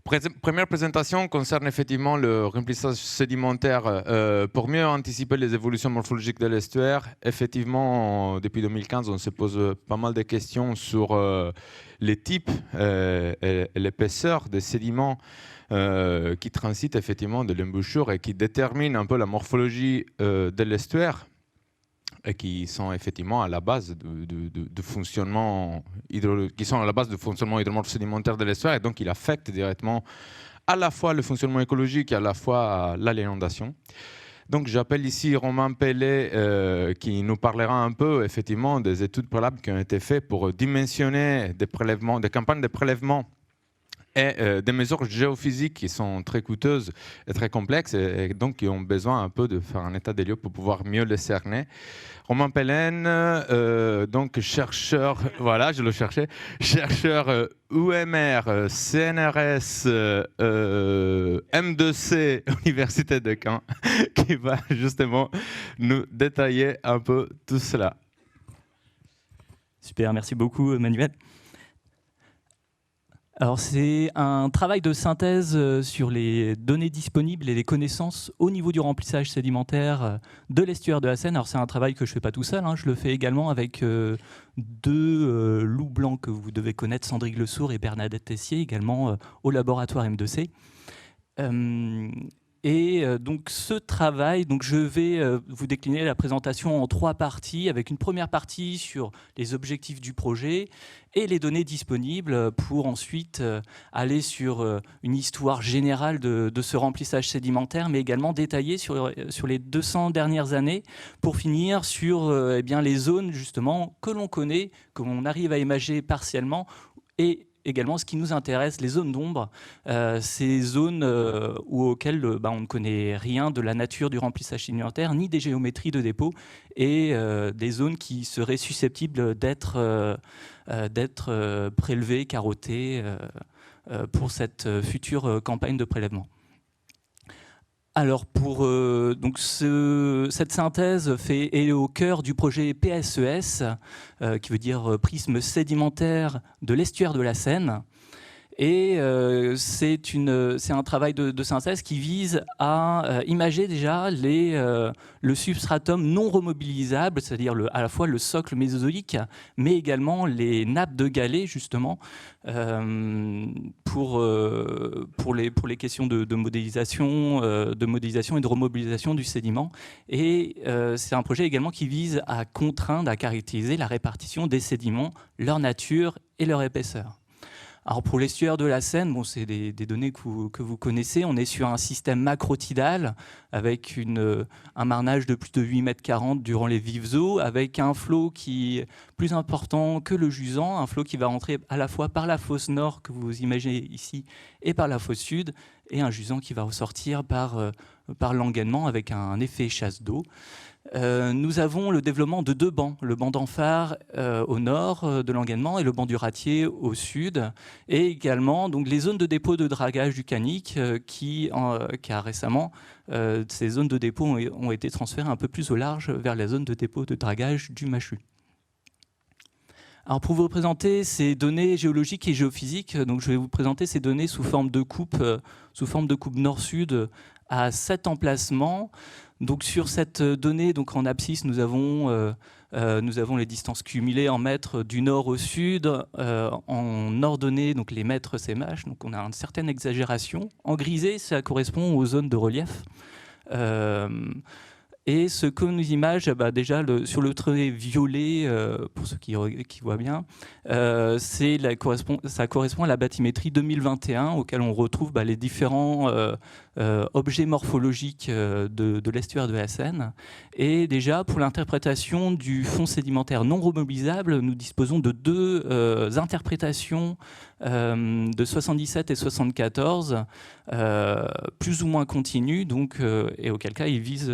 Première présentation concerne effectivement le remplissage sédimentaire. Pour mieux anticiper les évolutions morphologiques de l'estuaire, effectivement, depuis 2015, on se pose pas mal de questions sur les types et l'épaisseur des sédiments qui transitent effectivement de l'embouchure et qui déterminent un peu la morphologie de l'estuaire, et qui sont effectivement à la base de fonctionnement hydromorphe sédimentaire de l'estuaire, et donc il affecte directement à la fois le fonctionnement écologique et à la fois l'alimentation. Donc j'appelle ici Romain Pellet qui nous parlera un peu effectivement des études préalables qui ont été faites pour dimensionner des campagnes de prélèvement et des mesures géophysiques qui sont très coûteuses et très complexes, et donc qui ont besoin un peu de faire un état des lieux pour pouvoir mieux les cerner. Romain Pellen, donc chercheur, voilà, je le cherchais, chercheur UMR, CNRS, M2C, Université de Caen, qui va justement nous détailler un peu tout cela. Super, merci beaucoup Manuel. Alors c'est un travail de synthèse sur les données disponibles et les connaissances au niveau du remplissage sédimentaire de l'estuaire de la Seine. Alors c'est un travail que je ne fais pas tout seul, hein. Je le fais également avec deux loups blancs que vous devez connaître, Sandrine Lesourd et Bernadette Tessier, également au laboratoire M2C. Donc ce travail, donc je vais vous décliner la présentation en 3 parties, avec une première partie sur les objectifs du projet et les données disponibles, pour ensuite aller sur une histoire générale de ce remplissage sédimentaire, mais également détaillée sur les 200 dernières années, pour finir sur les zones justement que l'on connaît, que l'on arrive à imager partiellement, et également ce qui nous intéresse, les zones d'ombre, ces zones auxquelles on ne connaît rien de la nature du remplissage sédimentaire, ni des géométries de dépôt, et des zones qui seraient susceptibles d'être prélevées, carottées pour cette future campagne de prélèvement. Alors, cette synthèse est au cœur du projet PSES, qui veut dire prisme sédimentaire de l'estuaire de la Seine. Et c'est un travail de synthèse qui vise à imager déjà le substratum non remobilisable, c'est-à-dire à la fois le socle mésozoïque, mais également les nappes de galets, justement, pour les questions de modélisation et de remobilisation du sédiment. Et c'est un projet également qui vise à contraindre, à caractériser la répartition des sédiments, leur nature et leur épaisseur. Alors pour l'estuaire de la Seine, c'est des données que vous connaissez. On est sur un système macrotidal avec un marnage de plus de 8,40 m durant les vives eaux, avec un flot qui est plus important que le jusant, un flot qui va rentrer à la fois par la fosse nord que vous imaginez ici et par la fosse sud, et un jusant qui va ressortir par l'engainement avec un effet chasse d'eau. Nous avons le développement de 2 bancs, le banc d'Amphare au nord de l'engainement et le banc du Ratier au sud, et également donc, les zones de dépôt de dragage du Canic car récemment ces zones de dépôt ont été transférées un peu plus au large vers la zone de dépôt de dragage du Machu. Alors pour vous présenter ces données géologiques et géophysiques, donc je vais vous présenter ces données sous forme de coupe nord-sud à 7 emplacements. Donc sur cette donnée, donc en abscisse, nous avons les distances cumulées en mètres du nord au sud. En ordonnée, donc les mètres SMH, donc on a une certaine exagération. En grisé, ça correspond aux zones de relief. Et ce que nous image, déjà sur le trait violet, pour ceux qui voient bien, ça correspond à la bathymétrie 2021, auquel on retrouve les différents objets morphologiques de l'estuaire de la Seine. Et déjà, pour l'interprétation du fond sédimentaire non remobilisable, nous disposons de 2 interprétations de 77 et 74, plus ou moins continues, et auquel cas, ils visent...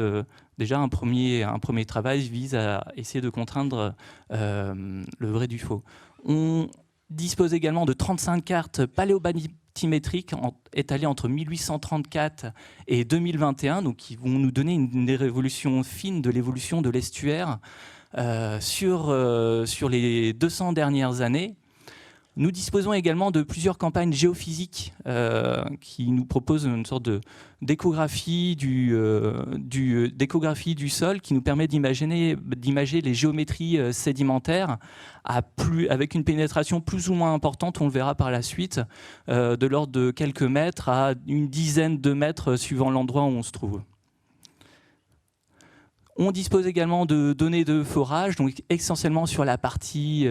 Déjà, un premier travail vise à essayer de contraindre le vrai du faux. On dispose également de 35 cartes paléobathymétriques étalées entre 1834 et 2021, donc qui vont nous donner une révolution fine de l'évolution de l'estuaire sur les 200 dernières années. Nous disposons également de plusieurs campagnes géophysiques qui nous proposent une sorte d'échographie d'échographie du sol qui nous permet d'imager les géométries sédimentaires avec une pénétration plus ou moins importante, on le verra par la suite, de l'ordre de quelques mètres à une dizaine de mètres suivant l'endroit où on se trouve. On dispose également de données de forage, donc essentiellement sur la partie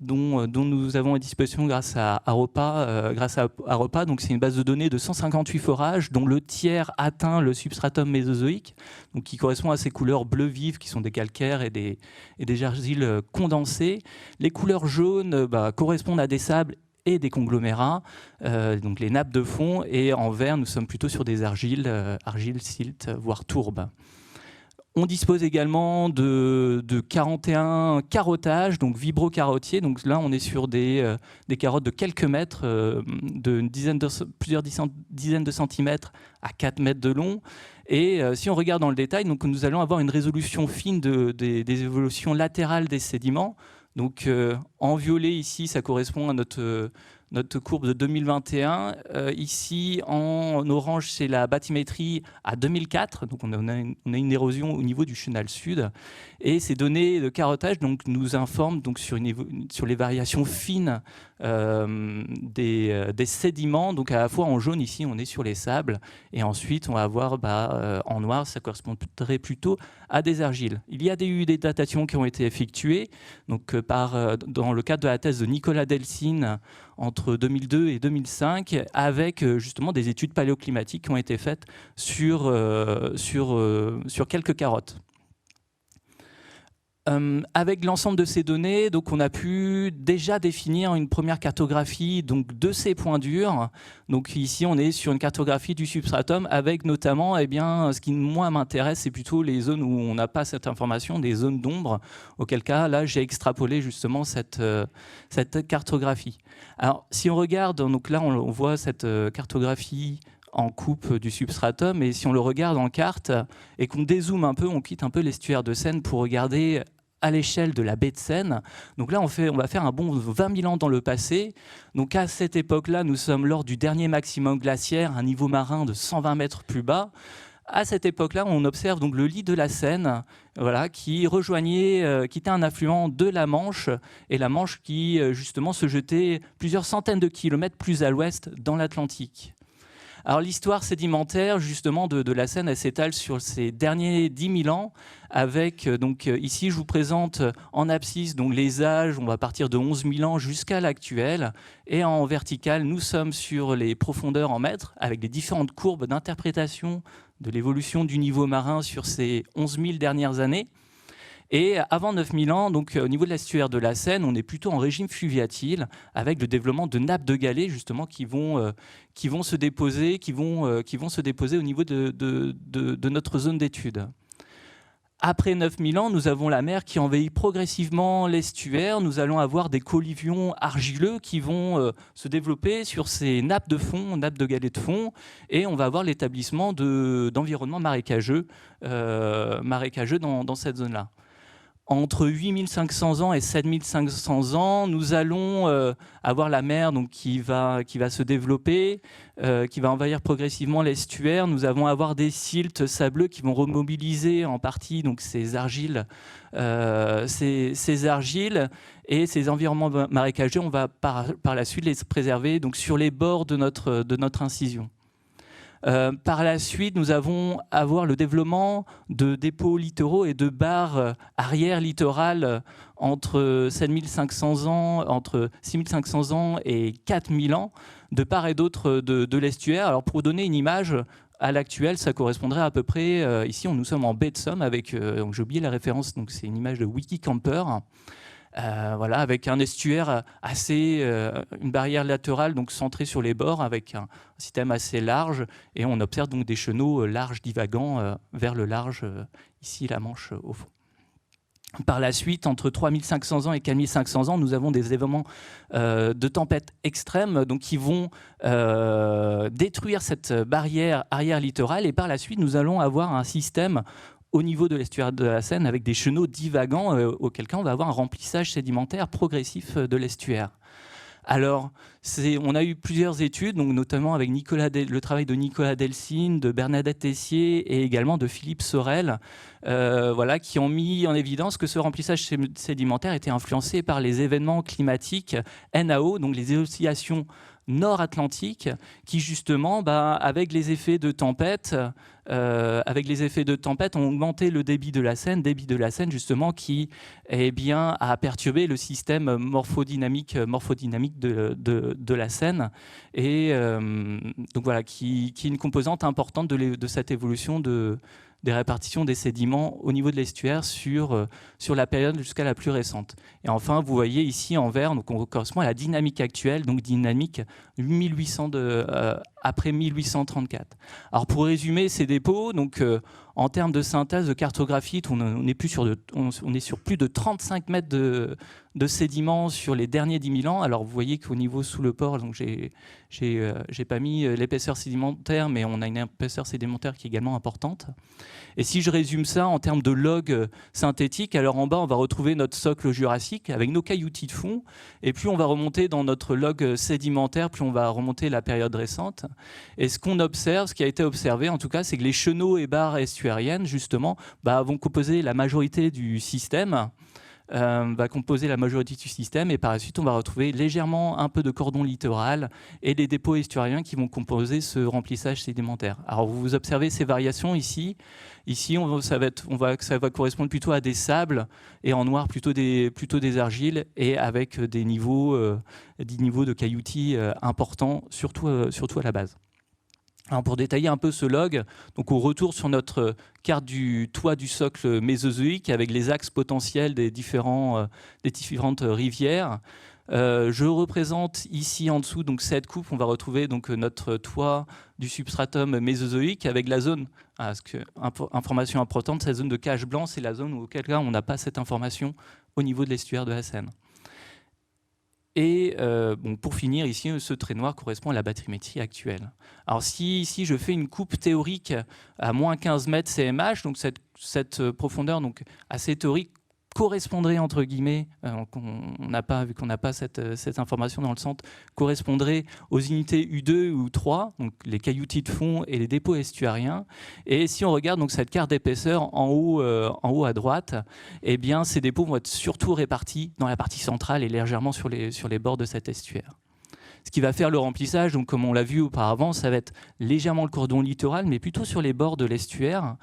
dont nous avons à disposition grâce à AROPA. Donc c'est une base de données de 158 forages, dont le tiers atteint le substratum mésozoïque, donc qui correspond à ces couleurs bleu vif qui sont des calcaires et des argiles condensées. Les couleurs jaunes correspondent à des sables et des conglomérats, donc les nappes de fond, et en vert, nous sommes plutôt sur des argiles, silt, voire tourbes. On dispose également de 41 carottages, donc vibrocarottiers. Donc là, on est sur des carottes de quelques mètres, plusieurs dizaines de centimètres à 4 mètres de long. Et si on regarde dans le détail, donc nous allons avoir une résolution fine des évolutions latérales des sédiments. Donc en violet ici, ça correspond à notre courbe de 2021. Ici, en orange, c'est la bathymétrie à 2004. Donc on a une érosion au niveau du chenal sud. Et ces données de carottage donc, nous informent donc, sur les variations fines des sédiments. Donc à la fois en jaune, ici, on est sur les sables. Et ensuite, on va voir en noir, ça correspondrait plutôt à des argiles. Il y a eu des datations qui ont été effectuées donc, dans le cadre de la thèse de Nicolas Delcine entre 2002 et 2005, avec justement des études paléoclimatiques qui ont été faites sur quelques carottes. Avec l'ensemble de ces données, donc on a pu déjà définir une première cartographie donc, de ces points durs. Donc ici, on est sur une cartographie du substratum avec notamment, ce qui moi m'intéresse, c'est plutôt les zones où on n'a pas cette information, des zones d'ombre. Auquel cas, là, j'ai extrapolé justement cette cartographie. Alors, si on regarde, donc là, on voit cette cartographie en coupe du substratum, et si on le regarde en carte et qu'on dézoome un peu, on quitte un peu l'estuaire de Seine pour regarder à l'échelle de la baie de Seine. Donc là, on va faire un bond de 20 000 ans dans le passé. Donc à cette époque-là, nous sommes lors du dernier maximum glaciaire, un niveau marin de 120 mètres plus bas. À cette époque-là, on observe donc le lit de la Seine, qui était un affluent de la Manche, et la Manche qui justement se jetait plusieurs centaines de kilomètres plus à l'ouest dans l'Atlantique. Alors l'histoire sédimentaire justement de la Seine, elle s'étale sur ces derniers 10 000 ans avec, ici je vous présente en abscisse donc, les âges, on va partir de 11 000 ans jusqu'à l'actuel, et en vertical nous sommes sur les profondeurs en mètres avec les différentes courbes d'interprétation de l'évolution du niveau marin sur ces 11 000 dernières années. Et avant 9000 ans, donc, au niveau de l'estuaire de la Seine, on est plutôt en régime fluviatile, avec le développement de nappes de galets justement qui vont se déposer au niveau de notre zone d'étude. Après 9000 ans, nous avons la mer qui envahit progressivement l'estuaire. Nous allons avoir des collivions argileux qui vont se développer sur ces nappes de fond, nappes de galets de fond, et on va avoir l'établissement d'environnements marécageux dans cette zone-là. Entre 8500 ans et 7500 ans, nous allons avoir la mer donc, qui va se développer, qui va envahir progressivement l'estuaire. Nous allons avoir des siltes sableux qui vont remobiliser en partie donc, ces argiles et ces environnements marécageux. On va par la suite les préserver donc, sur les bords de notre incision. Par la suite, nous allons avoir le développement de dépôts littoraux et de barres arrière littorales entre 6500 ans et 4000 ans, de part et d'autre de l'estuaire. Alors, pour donner une image, à l'actuel, ça correspondrait à peu près, ici, nous sommes en baie de Somme, avec, j'ai oublié la référence, donc c'est une image de Wikicamper. Avec un estuaire une barrière latérale donc centrée sur les bords avec un système assez large, et on observe donc des chenaux larges divagant vers le large, ici la Manche au fond. Par la suite, entre 3500 ans et 4500 ans, nous avons des événements de tempêtes extrêmes donc, qui vont détruire cette barrière arrière littorale, et par la suite, nous allons avoir un système au niveau de l'estuaire de la Seine avec des chenaux divagants, auquel cas on va avoir un remplissage sédimentaire progressif de l'estuaire. Alors, on a eu plusieurs études, donc notamment avec le travail de Nicolas Delcine, de Bernadette Tessier et également de Philippe Sorel, voilà, qui ont mis en évidence que ce remplissage sédimentaire était influencé par les événements climatiques NAO, donc les oscillations nord-atlantique, qui justement, avec les effets de tempête, ont augmenté le débit de la Seine justement qui a perturbé le système morphodynamique de la Seine, et donc voilà, qui est une composante importante de cette évolution des répartitions des sédiments au niveau de l'estuaire sur la période jusqu'à la plus récente. Et enfin, vous voyez ici en vert, donc on correspond à la dynamique actuelle, donc dynamique 1800 après 1834. Alors pour résumer ces dépôts, donc en termes de synthèse de cartographie, on est sur plus de 35 mètres de sédiments sur les derniers 10 000 ans. Alors vous voyez qu'au niveau sous le port, donc j'ai pas mis l'épaisseur sédimentaire, mais on a une épaisseur sédimentaire qui est également importante. Et si je résume ça en termes de log synthétique, alors en bas on va retrouver notre socle jurassique avec nos cailloutis de fond, et plus on va remonter dans notre log sédimentaire, plus on va remonter la période récente. Et ce qu'on observe, ce qui a été observé en tout cas, c'est que les chenaux et barres estuariennes justement vont composer la majorité du système. Et par la suite on va retrouver légèrement un peu de cordon littoral et les dépôts estuariens qui vont composer ce remplissage sédimentaire. Alors vous observez ces variations ici. Ici ça va correspondre plutôt à des sables, et en noir plutôt des argiles, et avec des niveaux de cailloutis importants, surtout à la base. Alors pour détailler un peu ce log, donc on retourne sur notre carte du toit du socle mésozoïque avec les axes potentiels des différentes rivières. Je représente ici en dessous donc cette coupe. On va retrouver donc notre toit du substratum mésozoïque avec la zone. Information importante, cette zone de cache blanc, c'est la zone auquel cas on n'a pas cette information au niveau de l'estuaire de la Seine. Et pour finir, ici, ce trait noir correspond à la bathymétrie actuelle. Alors si je fais une coupe théorique à moins 15 mètres CMH, donc cette profondeur donc assez théorique correspondrait, entre guillemets, vu qu'on n'a pas cette information dans le centre, correspondrait aux unités U2 ou U3, donc les cailloutis de fond et les dépôts estuariens. Et si on regarde donc cette carte d'épaisseur en haut à droite, eh bien, ces dépôts vont être surtout répartis dans la partie centrale et légèrement sur les bords de cet estuaire. Ce qui va faire le remplissage, donc comme on l'a vu auparavant, ça va être légèrement le cordon littoral, mais plutôt sur les bords de l'estuaire,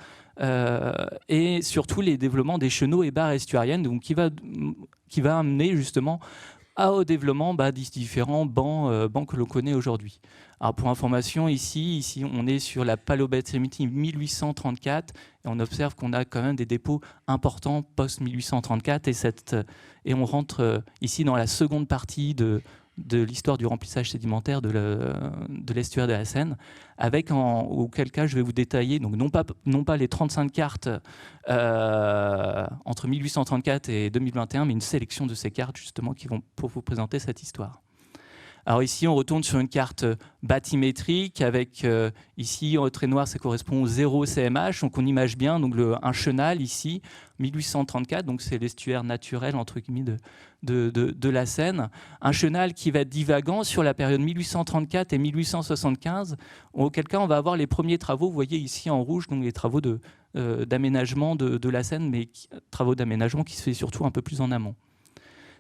et surtout les développements des chenaux et barres estuariennes, donc qui va amener justement au développement des différents bancs que l'on connaît aujourd'hui. Alors pour information, ici on est sur la palobathymétrie 1834, et on observe qu'on a quand même des dépôts importants post-1834, et on rentre ici dans la seconde partie de l'histoire du remplissage sédimentaire de l'estuaire de la Seine, avec auquel cas je vais vous détailler, donc non pas les 35 cartes entre 1834 et 2021, mais une sélection de ces cartes justement qui vont pour vous présenter cette histoire. Alors ici, on retourne sur une carte bathymétrique avec, ici, en trait noir, ça correspond au 0 CMH. Donc on image bien donc un chenal ici, 1834, donc c'est l'estuaire naturel, entre guillemets, de la Seine. Un chenal qui va être divagant sur la période 1834 et 1875, auquel cas on va avoir les premiers travaux, vous voyez ici en rouge, donc les travaux d'aménagement de la Seine, mais travaux d'aménagement qui se fait surtout un peu plus en amont.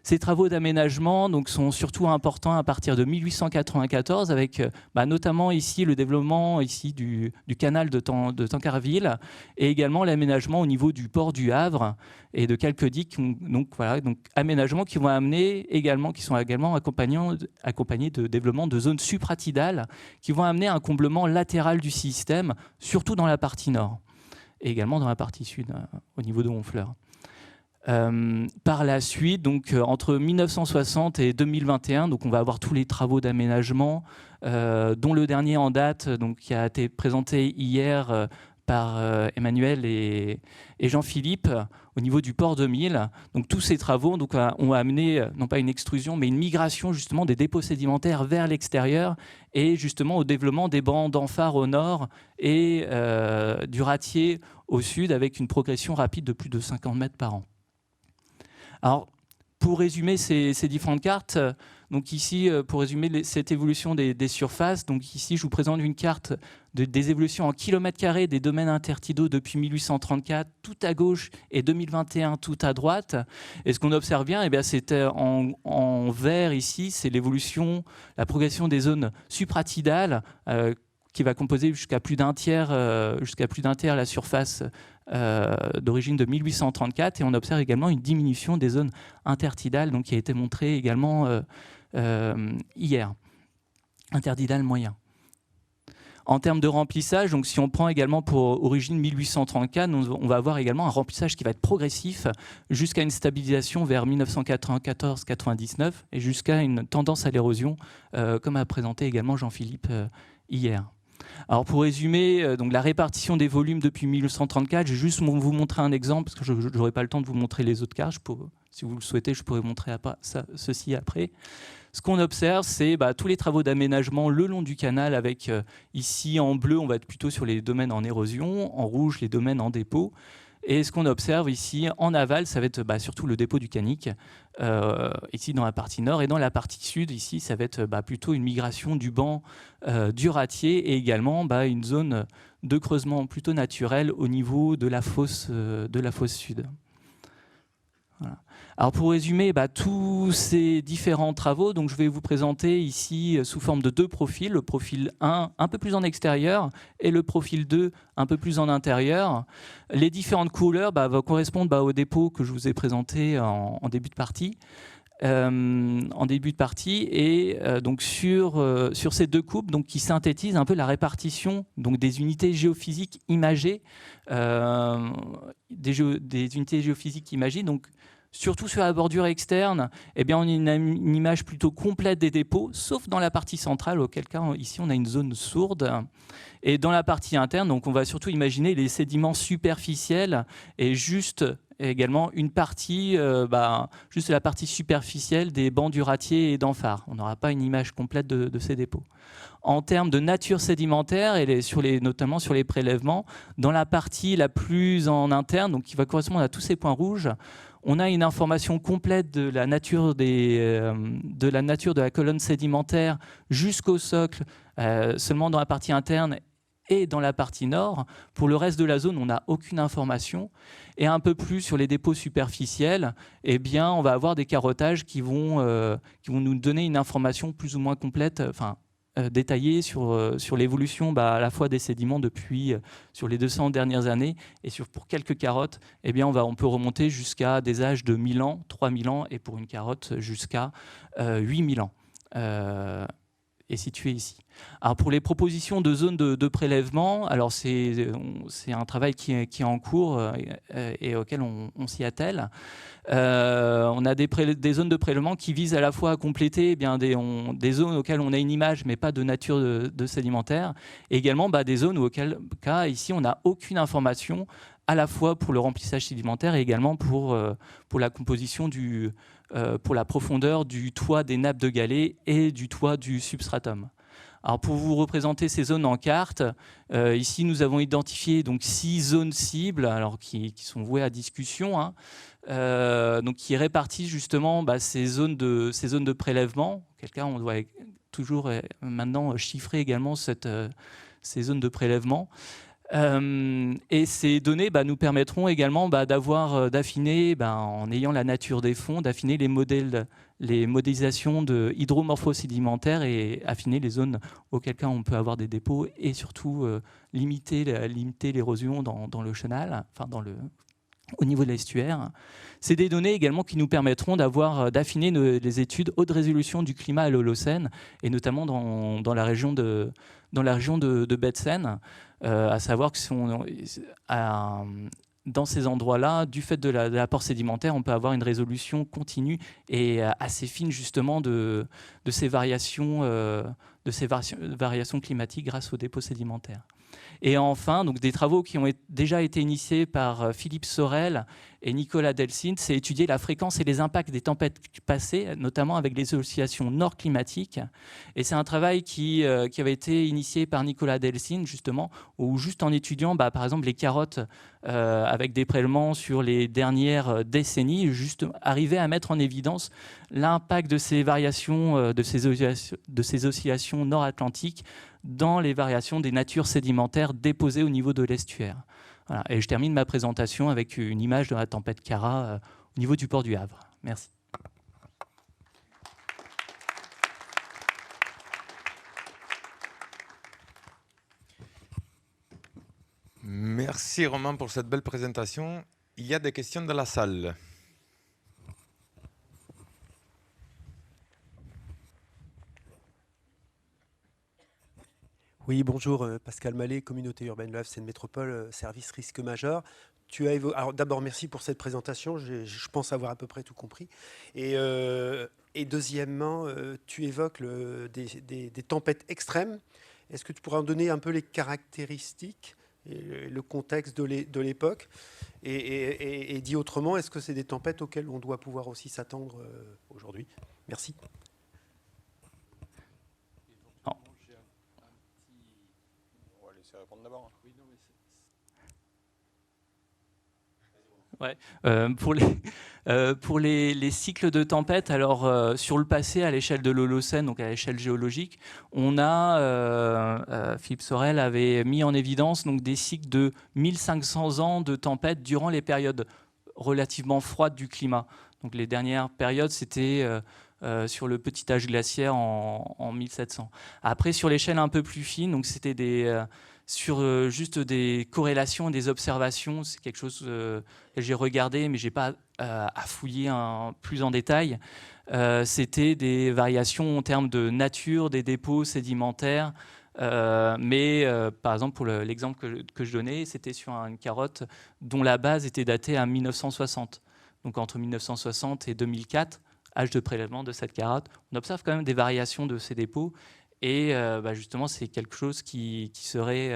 Ces travaux d'aménagement sont surtout importants à partir de 1894, avec notamment ici le développement ici du canal de Tancarville, et également l'aménagement au niveau du port du Havre et de quelques digues. Donc aménagements qui vont amener également, qui sont également accompagnés de développement de zones supratidales, qui vont amener un comblement latéral du système, surtout dans la partie nord, et également dans la partie sud, au niveau de Honfleur. Par la suite, donc entre 1960 et 2021, donc on va avoir tous les travaux d'aménagement, dont le dernier en date, donc qui a été présenté hier par Emmanuel et Jean-Philippe au niveau du port 2000. Donc tous ces travaux ont amené non pas une extrusion mais une migration justement des dépôts sédimentaires vers l'extérieur et justement au développement des bancs d'amphare au nord et du ratier au sud avec une progression rapide de plus de 50 mètres par an. Alors, pour résumer ces différentes cartes, donc ici, pour résumer cette évolution des surfaces, donc ici, je vous présente une carte des évolutions en kilomètres carrés des domaines intertidaux depuis 1834, tout à gauche, et 2021, tout à droite. Et ce qu'on observe bien, c'est en vert ici, c'est l'évolution, la progression des zones supratidales, qui va composer jusqu'à plus d'un tiers la surface d'origine de 1834, et on observe également une diminution des zones intertidales, donc qui a été montrée également hier, intertidal moyen. En termes de remplissage, donc si on prend également pour origine 1834, on va avoir également un remplissage qui va être progressif jusqu'à une stabilisation vers 1994-99 et jusqu'à une tendance à l'érosion, comme a présenté également Jean-Philippe hier. Alors pour résumer, donc la répartition des volumes depuis 1834, je vais juste vous montrer un exemple, parce que je n'aurai pas le temps de vous montrer les autres cartes. Si vous le souhaitez, je pourrais vous montrer ceci après. Ce qu'on observe, c'est tous les travaux d'aménagement le long du canal, avec ici en bleu, on va être plutôt sur les domaines en érosion, en rouge, les domaines en dépôt. Et ce qu'on observe ici en aval, ça va être surtout le dépôt du Canic, ici dans la partie nord, et dans la partie sud, ici, ça va être plutôt une migration du banc du ratier et également une zone de creusement plutôt naturelle au niveau de la fosse sud. Voilà. Alors pour résumer tous ces différents travaux, donc je vais vous présenter ici sous forme de deux profils, le profil 1 un peu plus en extérieur et le profil 2 un peu plus en intérieur. Les différentes couleurs vont correspondre au dépôt que je vous ai présenté en début de partie. Et donc sur ces deux coupes donc, qui synthétisent un peu la répartition donc, des unités géophysiques imagées, des unités géophysiques imagées, donc surtout sur la bordure externe, on a une image plutôt complète des dépôts, sauf dans la partie centrale, auquel cas ici on a une zone sourde. Et dans la partie interne, donc, on va surtout imaginer les sédiments superficiels et juste également une partie, juste la partie superficielle des bancs du ratier et d'amphare. On n'aura pas une image complète de ces dépôts. En termes de nature sédimentaire, et notamment sur les prélèvements, dans la partie la plus en interne, donc qui va correspondre à tous ces points rouges, on a une information complète de la nature de la colonne sédimentaire jusqu'au socle, seulement dans la partie interne et dans la partie nord. Pour le reste de la zone, on n'a aucune information. Et un peu plus sur les dépôts superficiels, on va avoir des carottages qui vont nous donner une information plus ou moins complète, détaillée sur l'évolution à la fois des sédiments depuis sur les 200 dernières années, et pour quelques carottes, on peut remonter jusqu'à des âges de 1000 ans, 3000 ans, et pour une carotte jusqu'à 8000 ans. Est situé ici. Alors pour les propositions de zones de prélèvement, alors c'est un travail qui est en cours et auquel on s'y attelle. On a des zones de prélèvement qui visent à la fois à compléter des zones auxquelles on a une image mais pas de nature de sédimentaire, et également des zones auxquelles ici on n'a aucune information, à la fois pour le remplissage sédimentaire et également pour la composition pour la profondeur du toit des nappes de galets et du toit du substratum. Alors pour vous représenter ces zones en carte, ici nous avons identifié donc 6 zones cibles, alors qui sont vouées à discussion, donc qui répartissent justement ces zones de prélèvement. Auquel cas on doit toujours maintenant chiffrer également ces zones de prélèvement. Et ces données nous permettront également d'affiner, en ayant la nature des fonds, d'affiner les modélisations de hydromorphosédimentaires et affiner les zones auxquelles cas on peut avoir des dépôts et surtout limiter l'érosion dans le chenal, au niveau de l'estuaire. C'est des données également qui nous permettront d'affiner les études haute résolution du climat à l'Holocène, et notamment dans la région de Bethsen, à savoir que dans ces endroits-là, du fait de l'apport sédimentaire, on peut avoir une résolution continue et assez fine justement de ces variations climatiques grâce aux dépôts sédimentaires. Et enfin, donc des travaux qui ont déjà été initiés par Philippe Sorel et Nicolas Delcine, c'est étudier la fréquence et les impacts des tempêtes passées, notamment avec les oscillations nord-climatiques. Et c'est un travail qui avait été initié par Nicolas Delcine, justement, où juste en étudiant, par exemple, les carottes avec des prélèvements sur les dernières décennies, juste arriver à mettre en évidence l'impact de ces variations, de ces oscillations nord-atlantiques dans les variations des natures sédimentaires déposées au niveau de l'estuaire. Voilà. Et je termine ma présentation avec une image de la tempête Cara au niveau du port du Havre. Merci. Merci Romain pour cette belle présentation. Il y a des questions dans la salle. Oui, bonjour, Pascal Mallet, Communauté urbaine Le Havre, Seine Métropole, service risque majeur. Alors d'abord, merci pour cette présentation, je pense avoir à peu près tout compris. Et deuxièmement, tu évoques des tempêtes extrêmes. Est-ce que tu pourrais en donner un peu les caractéristiques et le contexte de l'époque et dit autrement, est-ce que c'est des tempêtes auxquelles on doit pouvoir aussi s'attendre aujourd'hui? Merci. Ouais. Pour les cycles de tempête, alors sur le passé, à l'échelle de l'Holocène, donc à l'échelle géologique, on a, Philippe Sorel avait mis en évidence donc, des cycles de 1500 ans de tempête durant les périodes relativement froides du climat. Donc les dernières périodes, c'était sur le petit âge glaciaire en 1700. Après, sur l'échelle un peu plus fine, donc c'était sur juste des corrélations, des observations. C'est quelque chose que j'ai regardé, mais je n'ai pas à fouiller plus en détail. C'était des variations en termes de nature des dépôts sédimentaires. Mais par exemple, pour l'exemple que je donnais, c'était sur une carotte dont la base était datée à 1960. Donc entre 1960 et 2004, âge de prélèvement de cette carotte, on observe quand même des variations de ces dépôts. Et justement, c'est quelque chose qui serait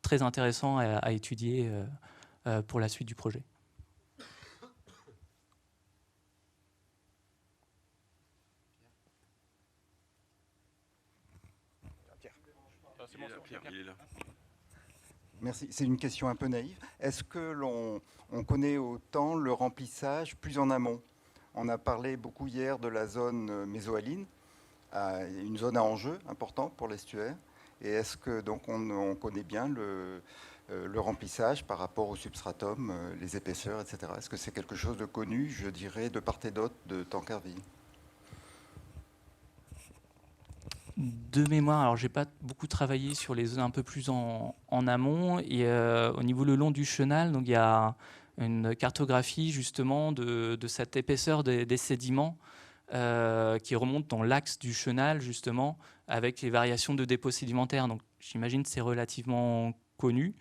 très intéressant à étudier pour la suite du projet. Merci. C'est une question un peu naïve. Est-ce que on connaît autant le remplissage plus en amont? On a parlé beaucoup hier de la zone mésohaline, une zone à enjeu important pour l'estuaire. Et est-ce que donc on connaît bien le remplissage par rapport au substratum, les épaisseurs, etc. Est-ce que c'est quelque chose de connu, je dirais, de part et d'autre de Tancarville? De mémoire, alors j'ai pas beaucoup travaillé sur les zones un peu plus en amont. Et au niveau le long du chenal, donc il y a une cartographie justement de cette épaisseur des sédiments qui remonte dans l'axe du chenal justement avec les variations de dépôts sédimentaires. Donc j'imagine que c'est relativement connu.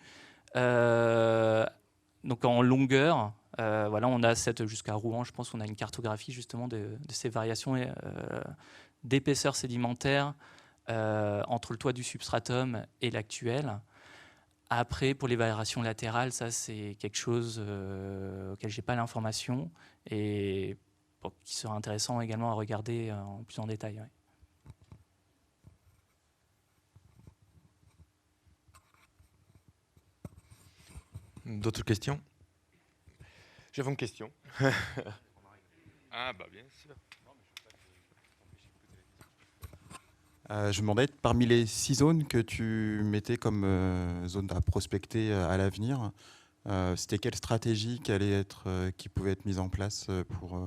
Donc en longueur, voilà, on a jusqu'à Rouen, je pense qu'on a une cartographie justement de ces variations d'épaisseur sédimentaire entre le toit du substratum et l'actuel. Après, pour les variations latérales, ça c'est quelque chose auquel j'ai pas l'information et qui sera intéressant également à regarder plus en détail. Ouais. D'autres questions? J'avais une question. Ah bah bien sûr. Je me demandais, parmi les 6 zones que tu mettais comme zones à prospecter à l'avenir, c'était quelle stratégie qui pouvait être mise en place pour...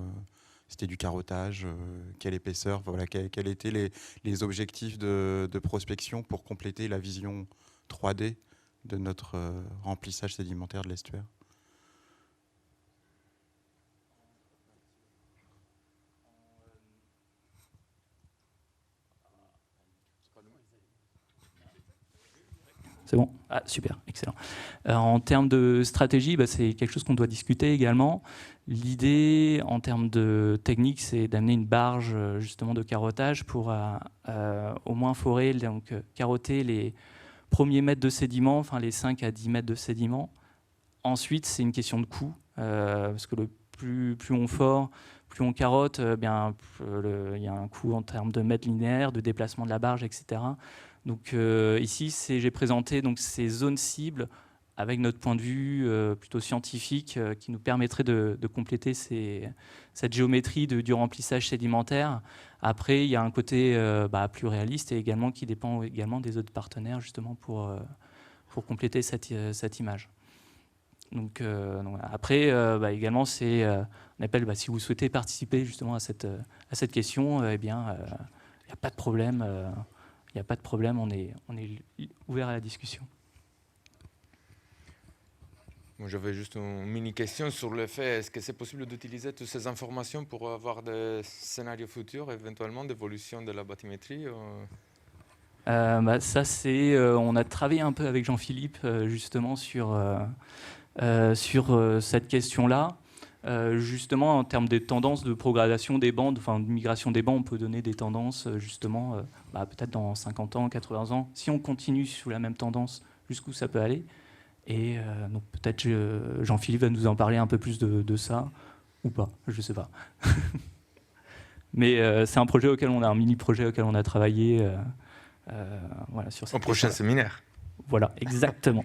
c'était du carottage, quelle épaisseur, voilà, quels étaient les objectifs de prospection pour compléter la vision 3D de notre remplissage sédimentaire de l'estuaire? C'est bon? Ah, super, excellent. En termes de stratégie, c'est quelque chose qu'on doit discuter également. L'idée, en termes de technique, c'est d'amener une barge justement de carottage pour au moins forer, donc carotter les premiers mètres de sédiments, enfin les 5 à 10 mètres de sédiments. Ensuite, c'est une question de coût, parce que plus on fort, plus on carotte, il y a un coût en termes de mètres linéaires, de déplacement de la barge, etc. Donc ici, j'ai présenté donc, ces zones cibles avec notre point de vue plutôt scientifique qui nous permettrait de compléter cette géométrie du remplissage sédimentaire. Après, il y a un côté plus réaliste et également qui dépend également des autres partenaires justement pour compléter cette image. Donc, après, également, on appelle, si vous souhaitez participer justement à cette question, il n'y a pas de problème. Il n'y a pas de problème, on est ouvert à la discussion. J'avais juste une mini-question sur le fait, est-ce que c'est possible d'utiliser toutes ces informations pour avoir des scénarios futurs, éventuellement d'évolution de la bathymétrie Ça, on a travaillé un peu avec Jean-Philippe justement sur cette question-là. Justement, en termes des tendances de progression des bandes, enfin de migration des bandes, on peut donner des tendances justement, peut-être dans 50 ans, 80 ans, si on continue sous la même tendance, jusqu'où ça peut aller. Et donc peut-être Jean-Philippe va nous en parler un peu plus de ça, ou pas, je ne sais pas. Mais c'est un projet un mini-projet auquel on a travaillé sur cette au prochain séminaire. Voilà, exactement.